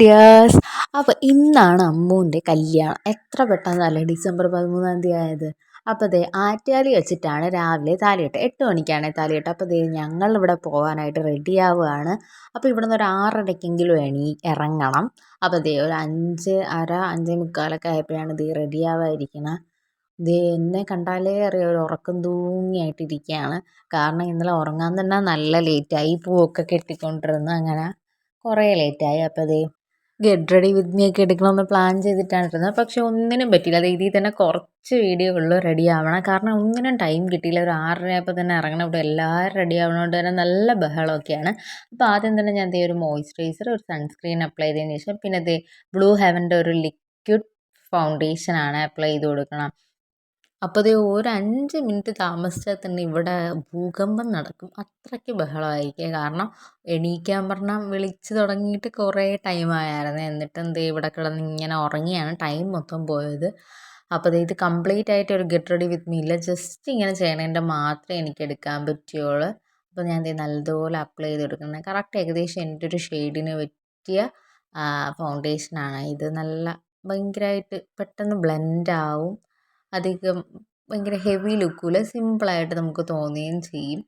Dears. അപ്പോൾ ഇന്നാണ് അമ്മുവിൻ്റെ കല്യാണം. എത്ര പെട്ടെന്നല്ലേ ഡിസംബർ 13-ാം തീയതി ആയത്. അപ്പോൾ ദേ ആറ്റുകാലി വെച്ചിട്ടാണ് രാവിലെ താലികെട്ട്. 8 മണിക്കാണ് താലികെട്ട്. അപ്പോൾ ദേ ഞങ്ങളിവിടെ പോകാനായിട്ട് റെഡിയാവുകയാണ്. അപ്പോൾ ഇവിടെ നിന്ന് ഒരു 6:30-ക്കെങ്കിലും ഇറങ്ങണം. അപ്പോൾ ദേ ഒരു 5:30 5:45 ആയപ്പോഴാണ് ദേ റെഡിയാവാതിരിക്കുന്നത്. ദേ എന്നെ കണ്ടാലേ അറിയാം ഒരു ഉറക്കം തൂങ്ങിയായിട്ടിരിക്കുകയാണ്. കാരണം ഇന്നലെ ഉറങ്ങാൻ തന്നെ നല്ല ലേറ്റായി. പൂവൊക്കെ കെട്ടിക്കൊണ്ടിരുന്ന് അങ്ങനെ കുറേ ലേറ്റായി. അപ്പോൾ they get ready with me ഒക്കെ എടുക്കണമെന്ന് പ്ലാൻ ചെയ്തിട്ടാണ് ഇരുന്നത്. പക്ഷെ ഒന്നിനും പറ്റിയില്ല. അത് ഇതിൽ തന്നെ കുറച്ച് വീഡിയോ ഉള്ളു റെഡി ആവണം. കാരണം ഒന്നിനും ടൈം കിട്ടിയില്ല. ഒരു 6:30 ആയപ്പോൾ തന്നെ ഇറങ്ങണം. ഇവിടെ എല്ലാവരും റെഡി ആവണോണ്ട് തന്നെ നല്ല ബഹളമൊക്കെയാണ്. അപ്പോൾ ആദ്യം തന്നെ ഞാൻ ദേ ഒരു മോയ്സ്ചറൈസർ ഒരു സൺസ്ക്രീൻ അപ്ലൈ ചെയ്തതിന് ശേഷം പിന്നെ ദേ ബ്ലൂ ഹെവൻ്റെ ഒരു ലിക്വിഡ് ഫൗണ്ടേഷനാണ് അപ്ലൈ ചെയ്ത് കൊടുക്കണം. അപ്പോൾ ദേ ഒരു 5 മിനിറ്റ് താമസിച്ചാൽ തന്നെ ഇവിടെ ഭൂകമ്പം നടക്കും. അത്രയ്ക്ക് ബഹളമായിരിക്കും. കാരണം എണീക്കാൻ പറഞ്ഞാൽ വിളിച്ച് തുടങ്ങിയിട്ട് കുറേ ടൈമായായിരുന്നു. എന്നിട്ടും ദേ ഇവിടെ കിടന്ന് ഇങ്ങനെ ഉറങ്ങിയാണ് ടൈം മൊത്തം പോയത്. അപ്പോൾ ദേ ഇത് കംപ്ലീറ്റ് ആയിട്ട് ഒരു ഗെറ്റ് റെഡി വിത്ത് മീ ഇല്ല. ജസ്റ്റ് ഇങ്ങനെ ചെയ്യണതിൻ്റെ മാത്രമേ എനിക്ക് എടുക്കാൻ പറ്റുള്ളൂ. അപ്പോൾ ഞാൻ ദേ നല്ലതുപോലെ അപ്ലൈ ചെയ്ത് കൊടുക്കുന്നത്. കറക്റ്റ് ഏകദേശം എൻ്റെ ഒരു ഷെയ്ഡിന് പറ്റിയ ഫൗണ്ടേഷനാണ് ഇത്. നല്ല ഭയങ്കരമായിട്ട് പെട്ടെന്ന് ബ്ലെൻഡാവും. അധികം ഭയങ്കര ഹെവി ലുക്കിൽ സിമ്പിളായിട്ട് നമുക്ക് തോന്നുകയും ചെയ്യും.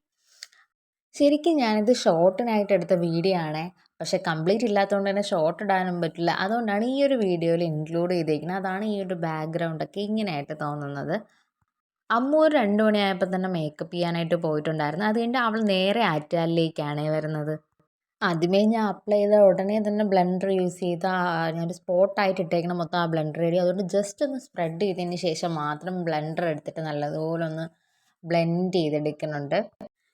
ശരിക്കും ഞാനിത് ഷോർട്ടിനായിട്ട് എടുത്ത വീഡിയോ ആണ്. പക്ഷേ കംപ്ലീറ്റ് ഇല്ലാത്തതുകൊണ്ട് തന്നെ ഷോർട്ട് ഇടാനും പറ്റില്ല. അതുകൊണ്ടാണ് ഈ ഒരു വീഡിയോയിൽ ഇൻക്ലൂഡ് ചെയ്തേക്കുന്നത്. അതാണ് ഈ ഒരു ബാക്ക്ഗ്രൗണ്ടൊക്കെ ഇങ്ങനെയായിട്ട് തോന്നുന്നത്. അമ്മു ഒരു 2 മണിയായപ്പോൾ തന്നെ മേക്കപ്പ് ചെയ്യാനായിട്ട് പോയിട്ടുണ്ടായിരുന്നു. അത് കഴിഞ്ഞിട്ട് അവൾ നേരെ ആറ്റുകാലിലേക്കാണ് വരുന്നത്. ആദ്യമേ ഞാൻ അപ്ലൈ ചെയ്ത ഉടനെ തന്നെ ബ്ലെൻഡർ യൂസ് ചെയ്ത് ഞാനൊരു സ്പോട്ടായിട്ട് ഇട്ടേക്കണം മൊത്തം ആ ബ്ലെൻഡർ റെഡി. അതുകൊണ്ട് ജസ്റ്റ് ഒന്ന് സ്പ്രെഡ് ചെയ്തതിന് ശേഷം മാത്രം ബ്ലെൻഡർ എടുത്തിട്ട് നല്ലതുപോലെ ഒന്ന് ബ്ലെൻഡ് ചെയ്തെടുക്കുന്നുണ്ട്.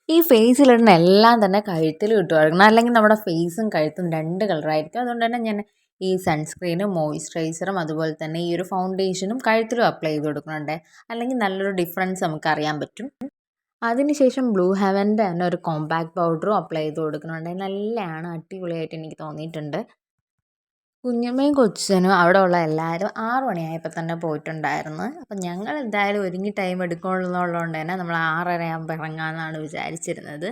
ഈ ഫേസിലിടുന്ന എല്ലാം തന്നെ കഴുത്തിൽ ഇട്ട് കൊടുക്കണം. അല്ലെങ്കിൽ നമ്മുടെ ഫേസും കഴുത്തും 2 കളറായിരിക്കും. അതുകൊണ്ട് തന്നെ ഞാൻ ഈ സൺസ്ക്രീനും മോയ്സ്ചറൈസറും അതുപോലെ തന്നെ ഈ ഒരു ഫൗണ്ടേഷനും കഴുത്തിലും അപ്ലൈ ചെയ്ത് കൊടുക്കുന്നുണ്ട്. അല്ലെങ്കിൽ നല്ലൊരു ഡിഫറൻസ് നമുക്ക് അറിയാൻ പറ്റും. അതിനുശേഷം ബ്ലൂ ഹെവൻ്റെ തന്നെ ഒരു കോമ്പാക്ട് പൗഡറും അപ്ലൈ ചെയ്ത് കൊടുക്കുന്നുണ്ട്. നല്ലതാണ്, അടിപൊളിയായിട്ട് എനിക്ക് തോന്നിയിട്ടുണ്ട്. കുഞ്ഞമ്മയും കൊച്ചനും അവിടെ ഉള്ള എല്ലാവരും 6 മണിയായപ്പോൾ തന്നെ പോയിട്ടുണ്ടായിരുന്നു. അപ്പം ഞങ്ങൾ എന്തായാലും ഒരുങ്ങി ടൈം എടുക്കുന്നുള്ളതുകൊണ്ട് തന്നെ നമ്മൾ 6:30 ആകുമ്പോൾ ഇറങ്ങാമെന്നാണ് വിചാരിച്ചിരുന്നത്.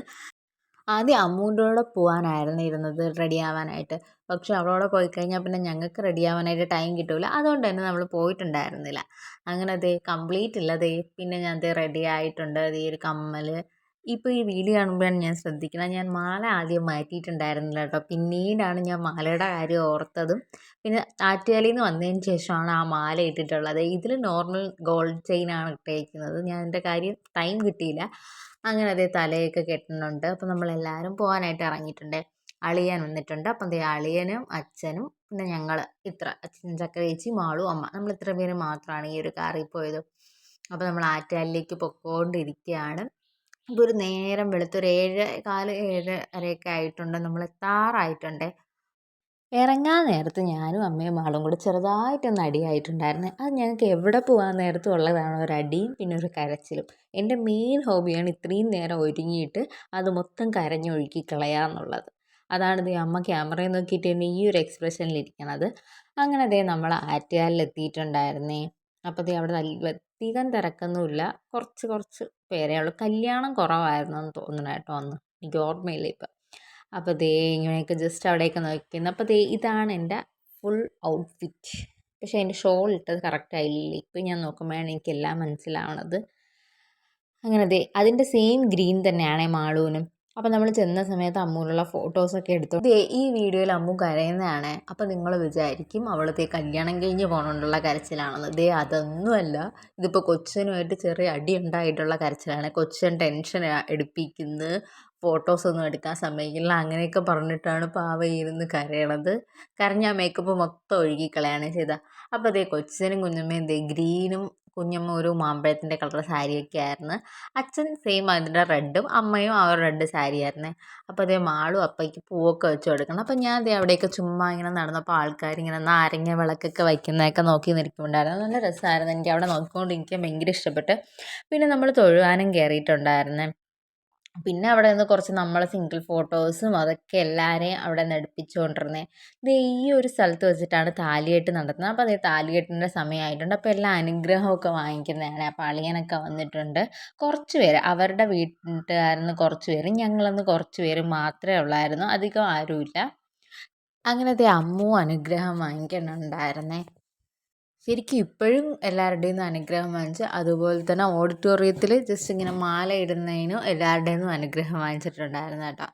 ആദ്യം അമ്മൂൻ്റെ കൂടെ പോകാനായിരുന്നു ഇരുന്നത് റെഡി ആവാനായിട്ട്. പക്ഷെ അവളോടെ പോയി കഴിഞ്ഞാൽ പിന്നെ ഞങ്ങൾക്ക് റെഡി ആവാനായിട്ട് ടൈം കിട്ടില്ല. അതുകൊണ്ട് തന്നെ നമ്മൾ പോയിട്ടുണ്ടായിരുന്നില്ല. അങ്ങനെ ദേ കംപ്ലീറ്റ് ഇല്ല. ദേ പിന്നെ ഞാൻ ദേ റെഡി ആയിട്ടുണ്ട്. ദേ ഒരു കമ്മൽ. ഇപ്പോൾ ഈ വീഡിയോ കാണുമ്പോഴാണ് ഞാൻ ശ്രദ്ധിക്കുന്നത്. ഞാൻ മാല ആദ്യം മാറ്റിയിട്ടുണ്ടായിരുന്നില്ല കേട്ടോ. പിന്നീടാണ് ഞാൻ മാലയുടെ കാര്യം ഓർത്തതും. പിന്നെ ആറ്റുകാലിൽ നിന്ന് വന്നതിന് ശേഷമാണ് ആ മാല ഇട്ടിട്ടുള്ളത്. ഇതിൽ നോർമൽ ഗോൾഡ് ചെയിനാണ് ഇട്ടേക്കുന്നത്. ഞാൻ എൻ്റെ കാര്യം ടൈം കിട്ടിയില്ല. അങ്ങനെ അതേ തലയൊക്കെ കെട്ടുന്നുണ്ട്. അപ്പോൾ നമ്മളെല്ലാവരും പോകാനായിട്ട് ഇറങ്ങിയിട്ടുണ്ട്. അളിയൻ വന്നിട്ടുണ്ട്. അപ്പം ദേ അളിയനും അച്ഛനും പിന്നെ ഞങ്ങൾ ഇത്ര അച്ഛൻ ചക്കരേച്ചി മാളു അമ്മ നമ്മൾ ഇത്ര പേര് മാത്രമാണ് ഈ ഒരു കാറിൽ പോയത്. അപ്പോൾ നമ്മൾ ആറ്റുകാലിലേക്ക് പൊക്കോണ്ടിരിക്കുകയാണ്. ഇപ്പോൾ ഒരു നേരം വെളുത്തൊരു 7:15 7:30 ആയിട്ടുണ്ട്. നമ്മൾ എത്താറായിട്ടുണ്ട്. ഇറങ്ങാൻ നേരത്ത് ഞാനും അമ്മയും ആളും കൂടെ ചെറുതായിട്ടൊന്ന് അടിയായിട്ടുണ്ടായിരുന്നു. അത് ഞങ്ങൾക്ക് എവിടെ പോകാൻ നേരത്തും ഉള്ളതാണ്, ഒരു അടിയും പിന്നെ ഒരു കരച്ചിലും. എൻ്റെ മെയിൻ ഹോബിയാണ് ഇത്രയും നേരം ഒരുങ്ങിയിട്ട് അത് മൊത്തം കരഞ്ഞൊഴുക്കി കളയാന്നുള്ളത്. അതാണ് ദേ അമ്മ ക്യാമറയിൽ നോക്കിയിട്ട് തന്നെ ഈ ഒരു എക്സ്പ്രഷനിലിരിക്കണത്. അങ്ങനെ ദേ നമ്മൾ ആറ്റുകാലിൽ എത്തിയിട്ടുണ്ടായിരുന്നേ. അപ്പോൾ ദേ അവിടെ അധികം തിരക്കൊന്നുമില്ല. കുറച്ച് കുറച്ച് പേരേ ഉള്ളൂ. കല്യാണം കുറവായിരുന്നു എന്ന് തോന്നുന്നു കേട്ടോ അന്ന്. എനിക്ക് ഓർമ്മയില്ല ഇപ്പം. അപ്പോൾ ദേ ഇങ്ങനെയൊക്കെ ജസ്റ്റ് അവിടെയൊക്കെ നോക്കുന്നു. അപ്പോൾ ദേ ഇതാണ് എൻ്റെ ഫുൾ ഔട്ട്ഫിറ്റ്. പക്ഷേ എൻ്റെ ഷോൾ ഇട്ടത് കറക്റ്റ് ആയില്ല. ഇപ്പം ഞാൻ നോക്കുമ്പോഴാണ് എനിക്കെല്ലാം മനസ്സിലാവണത്. അങ്ങനെ ദേ അതിൻ്റെ സെയിം ഗ്രീൻ തന്നെയാണ് മാളൂനും. അപ്പോൾ നമ്മൾ ചെന്ന സമയത്ത് അമ്മൂനുള്ള ഫോട്ടോസൊക്കെ എടുത്തു. ദേ ഈ വീഡിയോയിൽ അമ്മു കരയുന്നതാണ്. അപ്പോൾ നിങ്ങൾ വിചാരിക്കും അവളത്തെ കല്യാണം കഴിഞ്ഞ് പോകണോണ്ടുള്ള കരച്ചിലാണെന്ന്. ദേ അതൊന്നുമല്ല. ഇതിപ്പോൾ കൊച്ചനുമായിട്ട് ചെറിയ അടി ഉണ്ടായിട്ടുള്ള കരച്ചിലാണ്. കൊച്ചൻ ടെൻഷൻ എടുപ്പിക്കുന്നത്, ഫോട്ടോസൊന്നും എടുക്കാൻ സമ്മതിക്കില്ല, അങ്ങനെയൊക്കെ പറഞ്ഞിട്ടാണ് പാവ ഇരുന്ന് കരയണത്. കരഞ്ഞ ആ മേക്കപ്പ് മൊത്തം ഒഴുകിക്കളയാണ് ചെയ്തത്. അപ്പോൾ ദേ കൊച്ചനും കുഞ്ഞമ്മയും ദേ ഗ്രീനും കുഞ്ഞമ്മ ഒരു മാമ്പഴത്തിൻ്റെ കളർ സാരിയൊക്കെ ആയിരുന്നു. അച്ഛൻ സെയിം അതിൻ്റെ റെഡും അമ്മയും ആ ഒരു റെഡ് സാരിയായിരുന്നേ. അപ്പോൾ അതേ മാളും അപ്പയ്ക്ക് പൂവൊക്കെ വെച്ച് കൊടുക്കണം. അപ്പോൾ ഞാൻ ദേ അവിടെയൊക്കെ ചുമ്മാ ഇങ്ങനെ നടന്നപ്പോൾ ആൾക്കാരിങ്ങനെ നാരങ്ങ വിളക്കൊക്കെ വയ്ക്കുന്നതൊക്കെ നോക്കി നിൽക്കുന്നുണ്ടായിരുന്നു. നല്ല രസമായിരുന്നു. എനിക്ക് അവിടെ നോക്കിക്കൊണ്ട് എനിക്ക് ഭയങ്കര ഇഷ്ടപ്പെട്ട്. പിന്നെ നമ്മൾ തൊഴുവാനും കയറിയിട്ടുണ്ടായിരുന്നേ. പിന്നെ അവിടെ നിന്ന് കുറച്ച് നമ്മളെ സിംഗിൾ ഫോട്ടോസും അതൊക്കെ എല്ലാവരെയും അവിടെ നിന്ന് എടുപ്പിച്ചുകൊണ്ടിരുന്നത്. ഇത് ഈ ഒരു സ്ഥലത്ത് വെച്ചിട്ടാണ് താലികെട്ട് നടത്തുന്നത്. അപ്പോൾ അതേ താലികെട്ടിൻ്റെ സമയമായിട്ടുണ്ട്. അപ്പോൾ എല്ലാ അനുഗ്രഹമൊക്കെ വാങ്ങിക്കുന്നതാണ്. അപ്പോൾ അളിയനൊക്കെ വന്നിട്ടുണ്ട്. കുറച്ച് പേര് അവരുടെ വീട്ടുകാരിൽ നിന്ന് കുറച്ച് പേരും ഞങ്ങളെന്ന് കുറച്ച് പേരും മാത്രമേ ഉള്ളായിരുന്നു. അധികം ആരുമില്ല. അങ്ങനത്തെ അമ്മു അനുഗ്രഹം വാങ്ങിക്കണുണ്ടായിരുന്നേ. ശരിക്കും ഇപ്പോഴും എല്ലാവരുടെയും നിന്നും അനുഗ്രഹം വാങ്ങിച്ച്, അതുപോലെ തന്നെ ഓഡിറ്റോറിയത്തിൽ ജസ്റ്റ് ഇങ്ങനെ മാല ഇടുന്നതിനും എല്ലാവരുടെയും നിന്നും അനുഗ്രഹം വാങ്ങിച്ചിട്ടുണ്ടായിരുന്നു കേട്ടോ.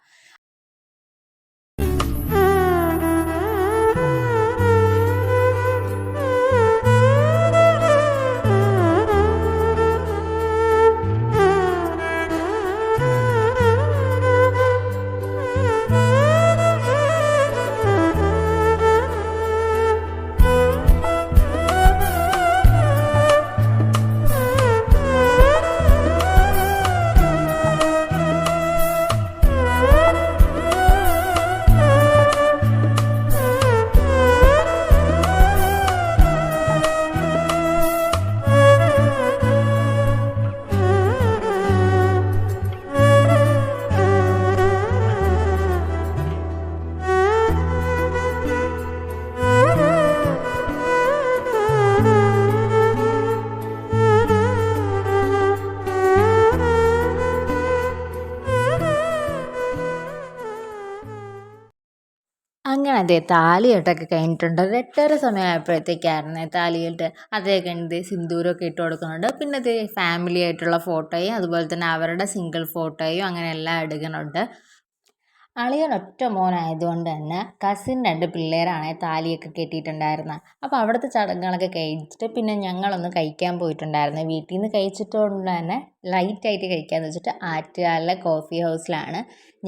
അങ്ങനെ അതേ താലികെട്ടൊക്കെ കഴിഞ്ഞിട്ടുണ്ട്. ഒരു 8:30 സമയമായപ്പോഴത്തേക്കായിരുന്നു താലികെട്ട്. അതേ കഴിഞ്ഞ് സിന്ദൂരമൊക്കെ ഇട്ട് കൊടുക്കുന്നുണ്ട്. പിന്നെ അതേ ഫാമിലി ആയിട്ടുള്ള ഫോട്ടോയും അതുപോലെ തന്നെ അവരുടെ സിംഗിൾ ഫോട്ടോയും അങ്ങനെ എല്ലാം എടുക്കുന്നുണ്ട്. അളിയൻ ഒറ്റ മോനായതുകൊണ്ട് തന്നെ കസിൻ 2 പിള്ളേരാണ് താലിയൊക്കെ കെട്ടിയിട്ടുണ്ടായിരുന്നത്. അപ്പോൾ അവിടുത്തെ ചടങ്ങുകളൊക്കെ കഴിച്ചിട്ട് പിന്നെ ഞങ്ങളൊന്ന് കഴിക്കാൻ പോയിട്ടുണ്ടായിരുന്നു. വീട്ടിൽ നിന്ന് കഴിച്ചിട്ടുകൊണ്ട് തന്നെ ലൈറ്റായിട്ട് കഴിക്കാമെന്ന് വെച്ചിട്ട് ആറ്റുകാലിലെ കോഫി ഹൗസിലാണ്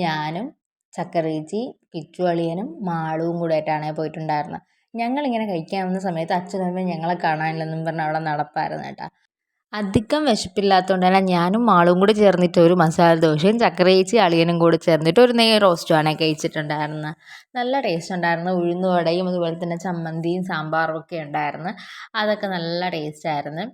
ഞാനും ചക്കരേച്ചി, കിച്ചു അളിയനും മാളുവും കൂടെ ആയിട്ടാണ് പോയിട്ടുണ്ടായിരുന്നത്. ഞങ്ങളിങ്ങനെ കഴിക്കാൻ വന്ന സമയത്ത് അച്ഛനും അമ്മയും ഞങ്ങളെ കാണാനില്ലെന്നും പറഞ്ഞ് അവിടെ നടപ്പായിരുന്നു കേട്ടോ. അധികം വിശപ്പില്ലാത്തതുകൊണ്ട് തന്നെ ഞാനും മാളും കൂടി ചേർന്നിട്ട് ഒരു മസാല ദോശയും ചക്കരേച്ചി അളിയനും കൂടി ചേർന്നിട്ട് ഒരു നെയ് റോസ്റ്റുമാണ് കഴിച്ചിട്ടുണ്ടായിരുന്നത്. നല്ല ടേസ്റ്റ് ഉണ്ടായിരുന്നു. ഉഴുന്നുവടയും അതുപോലെ തന്നെ ചമ്മന്തിയും സാമ്പാറും ഒക്കെ ഉണ്ടായിരുന്നു. അതൊക്കെ നല്ല ടേസ്റ്റായിരുന്നു.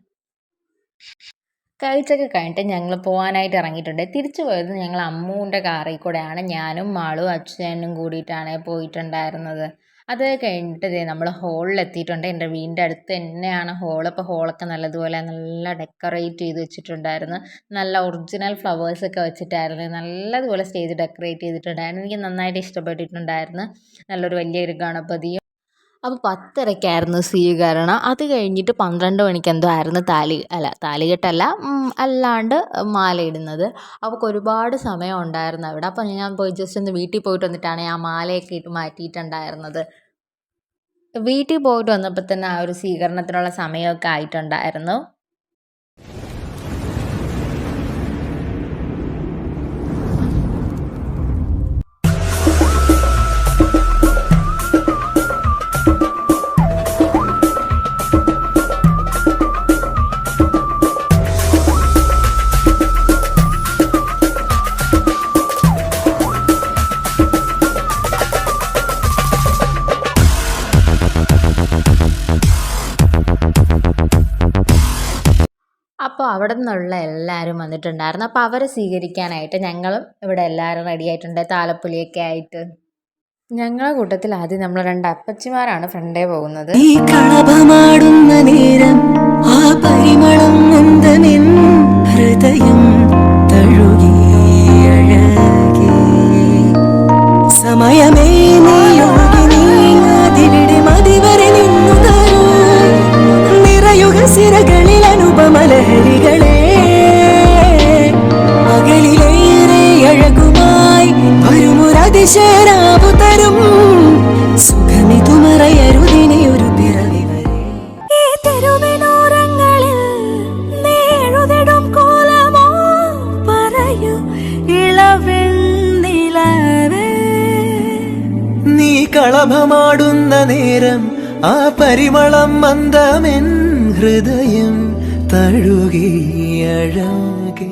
കഴിച്ചൊക്കെ കഴിഞ്ഞിട്ട് ഞങ്ങൾ പോകാനായിട്ട് ഇറങ്ങിയിട്ടുണ്ട്. തിരിച്ചു പോയത് ഞങ്ങൾ അമ്മുവിൻ്റെ കാറിൽ കൂടെയാണ്. ഞാനും മാളും അച്ഛനും കൂടിയിട്ടാണ് പോയിട്ടുണ്ടായിരുന്നത്. അത് കഴിഞ്ഞിട്ട് നമ്മൾ ഹോളിൽ എത്തിയിട്ടുണ്ട്. എൻ്റെ വീടിൻ്റെ അടുത്ത് തന്നെയാണ് ഹോൾ. അപ്പോൾ ഹോളൊക്കെ നല്ലതുപോലെ നല്ല ഡെക്കറേറ്റ് ചെയ്ത് വെച്ചിട്ടുണ്ടായിരുന്നു. നല്ല ഒറിജിനൽ ഫ്ലവേഴ്സൊക്കെ വെച്ചിട്ടായിരുന്നു നല്ലതുപോലെ സ്റ്റേജ് ഡെക്കറേറ്റ് ചെയ്തിട്ടുണ്ടായിരുന്നു. എനിക്ക് നന്നായിട്ട് ഇഷ്ടപ്പെട്ടിട്ടുണ്ടായിരുന്നു. നല്ലൊരു വലിയൊരു ഗണപതിയും. അപ്പോൾ 10:30ക്കായിരുന്നു സ്വീകരണം. അത് കഴിഞ്ഞിട്ട് 12 മണിക്ക് എന്തോ ആയിരുന്നു താലികെട്ടല്ല, അല്ലാണ്ട് മാലയിടുന്നത്. അവൾക്ക് ഒരുപാട് സമയം ഉണ്ടായിരുന്നു അവിടെ. അപ്പോൾ ഞാൻ പോയി ജസ്റ്റ് ഒന്ന് വീട്ടിൽ പോയിട്ട് വന്നിട്ടാണ് ആ മാലയൊക്കെ ഇട്ട് മാറ്റിയിട്ടുണ്ടായിരുന്നത്. വീട്ടിൽ പോയിട്ട് വന്നപ്പോൾ തന്നെ ആ ഒരു സ്വീകരണത്തിനുള്ള സമയമൊക്കെ ആയിട്ടുണ്ടായിരുന്നു. അപ്പോൾ അവിടെ നിന്നുള്ള എല്ലാവരും വന്നിട്ടുണ്ടായിരുന്നു. അപ്പോൾ അവരെ സ്വീകരിക്കാനായിട്ട് ഞങ്ങളും ഇവിടെ എല്ലാവരും റെഡി ആയിട്ടുണ്ട്, താലപ്പൊലിയൊക്കെ ആയിട്ട്. ഞങ്ങളെ കൂട്ടത്തിൽ ആദ്യം നമ്മൾ 2 അപ്പച്ചിമാരാണ് ഫ്രണ്ടേ പോകുന്നത്. ഈ കളഭമാടുന്ന നേരം ആ പരിമളം നന്ദമെൻ ഹൃദയം തഴുകി അഴകി സമയമേ നീയൊഴുകി നീങ്ങാതിവിടെ മതിവരെ നിന്നു തരൂ നിറയുക സിരകളിൽ അനുപമലഹരികളെ അകലിലേറെ അഴകുമായി വരുമൊരതിശയരാവു തരും സുഖമിതുമറയരുതിനെ ഒരു പിറവി വരെ ഈ തെരുവിനോരങ്ങളിൽ നേഴുതിടും കോലമോ പറയൂ ഇളവെണ്ണിലവേ നീ കളഭമാടുന്ന നേരം ആ പരിമളം മന്ദമെൻ ഹൃദയം തഴുകി അഴകേ.